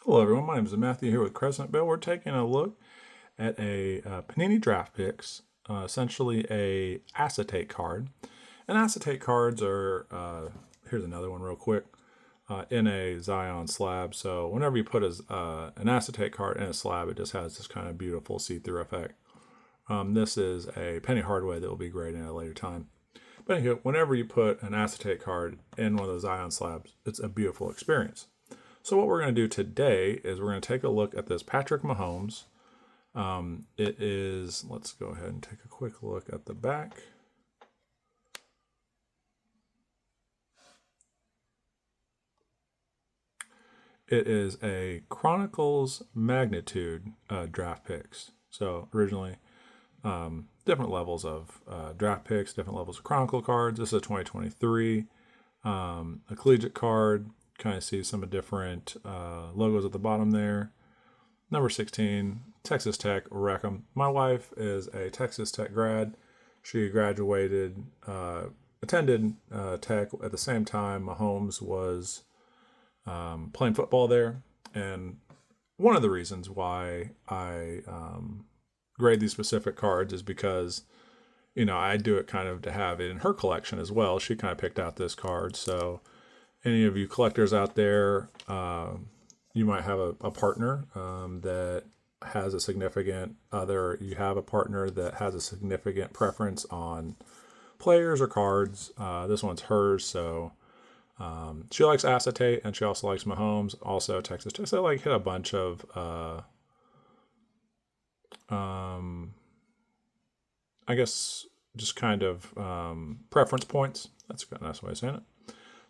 Hello everyone, my name is Matthew here with Crescent. We're taking a look at a Panini Draft Picks, essentially a acetate card. And acetate cards are, here's another one real quick, in a Zion slab. So whenever you put an acetate card in a slab, it just has this kind of beautiful see-through effect. This is a penny hardware that will be graded at a later time. But anyway, whenever you put an acetate card in one of those Zion slabs, it's a beautiful experience. So what we're going to do today is we're going to take a look at this Patrick Mahomes. It is, let's go ahead and take a quick look at the back. It is a Chronicles magnitude draft picks. So originally, different levels of draft picks, different levels of Chronicle cards. This is a 2023, a collegiate card. Kind of see some of different logos at the bottom there. Number 16, Texas Tech, Wreckham. My wife is a Texas Tech grad. She graduated, attended Tech at the same time Mahomes was playing football there. And one of the reasons why I grade these specific cards is because, you know, I do it kind of to have it in her collection as well. She kind of picked out this card. So any of you collectors out there, you might have a partner that has a significant other. You have a partner that has a significant preference on players or cards. This one's hers, so she likes acetate, and she also likes Mahomes. Also Texas Tech. So like hit a bunch of I guess just kind of preference points. That's a nice way of saying it.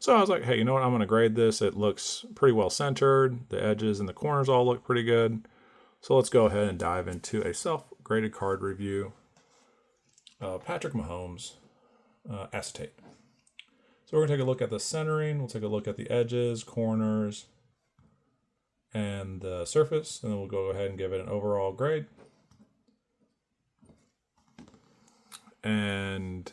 So I was like, hey, you know what? I'm going to grade this. It looks pretty well centered. The edges and the corners all look pretty good. So let's go ahead and dive into a self-graded card review of Patrick Mahomes acetate. So we're going to take a look at the centering. We'll take a look at the edges, corners, and the surface. And then we'll go ahead and give it an overall grade. And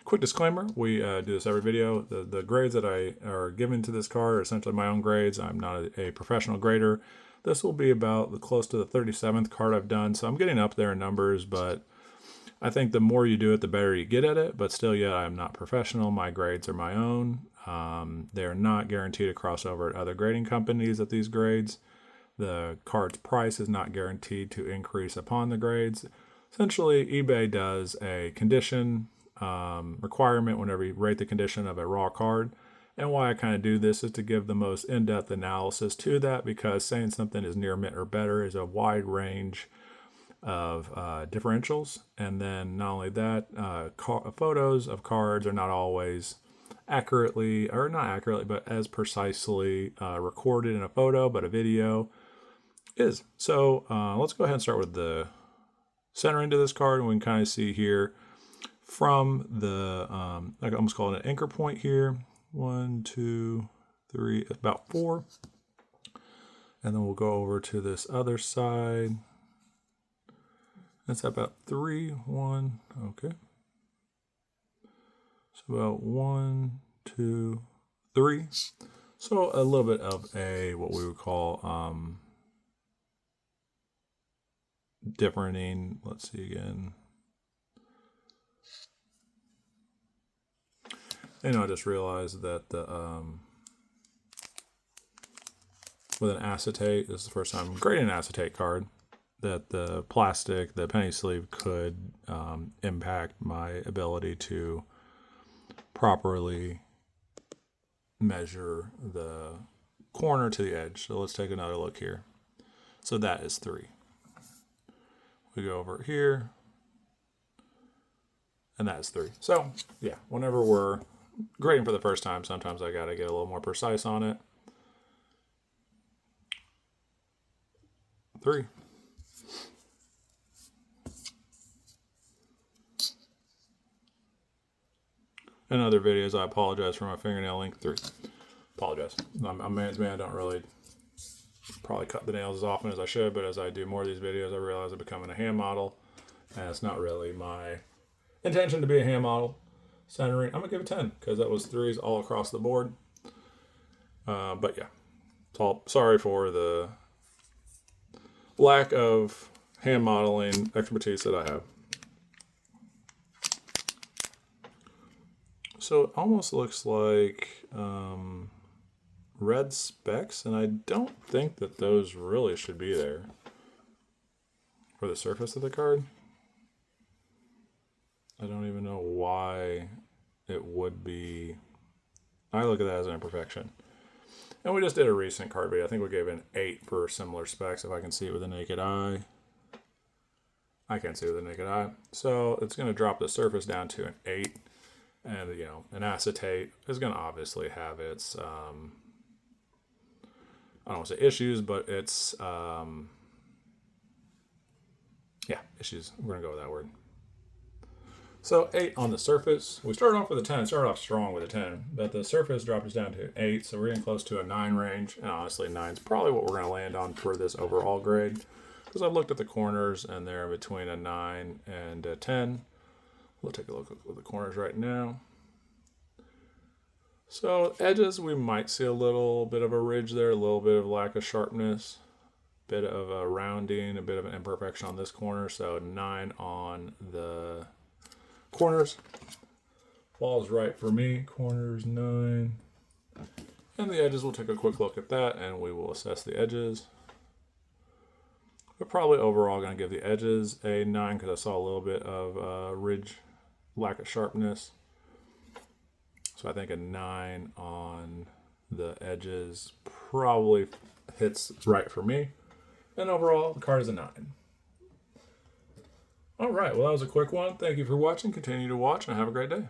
quick disclaimer, we do this every video. The grades that I are given to this card are essentially my own grades. I'm not a professional grader. This will be about close to the 37th card I've done, so I'm getting up there in numbers, but I think the more you do it, the better you get at it, but still yet I'm not professional. My grades are my own. They're not guaranteed to cross over at other grading companies at these grades. The card's price is not guaranteed to increase upon the grades. Essentially, eBay does a condition requirement whenever you rate the condition of a raw card. And why I kind of do this is to give the most in-depth analysis to that, because saying something is near mint or better is a wide range of differentials. And then not only that, photos of cards are not always accurately, or not accurately, but as precisely recorded in a photo, but a video is. So let's go ahead and start with the centering to this card. And we can kind of see here from the, I almost call it an anchor point here. 1, 2, 3, about 4. And then we'll go over to this other side. That's about 3, 1, okay. So about 1, 2, 3. So a little bit of a, what we would call, differing, let's see again. And I just realized that the with an acetate, this is the first time I'm grading an acetate card, that the plastic, the penny sleeve could impact my ability to properly measure the corner to the edge. So let's take another look here. So that is 3. We go over here, and that is 3. So yeah, whenever we're grading for the first time, sometimes I gotta get a little more precise on it. 3. In other videos, I apologize for my fingernail length. 3. Apologize. I'm a man's man. I don't really probably cut the nails as often as I should, but as I do more of these videos, I realize I'm becoming a hand model, and it's not really my intention to be a hand model. Centering, I'm gonna give it 10 because that was 3s all across the board. But yeah, Sorry for the lack of hand modeling expertise that I have. So it almost looks like red specks, and I don't think that those really should be there for the surface of the card. I don't even know why it would be. I look at that as an imperfection. And we just did a recent card video. I think we gave it an 8 for similar specs, if I can see it with the naked eye. I can't see it with the naked eye. So it's going to drop the surface down to an 8. And, you know, an acetate is going to obviously have its, I don't want to say issues, but it's, issues. We're going to go with that word. So 8 on the surface. We started off with a 10. Started off strong with a 10, but the surface dropped us down to 8. So we're getting close to a 9 range. And honestly, 9 is probably what we're going to land on for this overall grade, because I've looked at the corners and they're between a 9 and a 10. We'll take a look at the corners right now. So edges, we might see a little bit of a ridge there, a little bit of lack of sharpness, bit of a rounding, a bit of an imperfection on this corner. So 9 on the corners. Falls right for me. Corners 9. And the edges, we'll take a quick look at that and we will assess the edges. We're probably overall going to give the edges a 9 because I saw a little bit of ridge, lack of sharpness. So I think a 9 on the edges probably hits right for me. And overall, the card is a 9. All right, well, that was a quick one. Thank you for watching. Continue to watch and have a great day.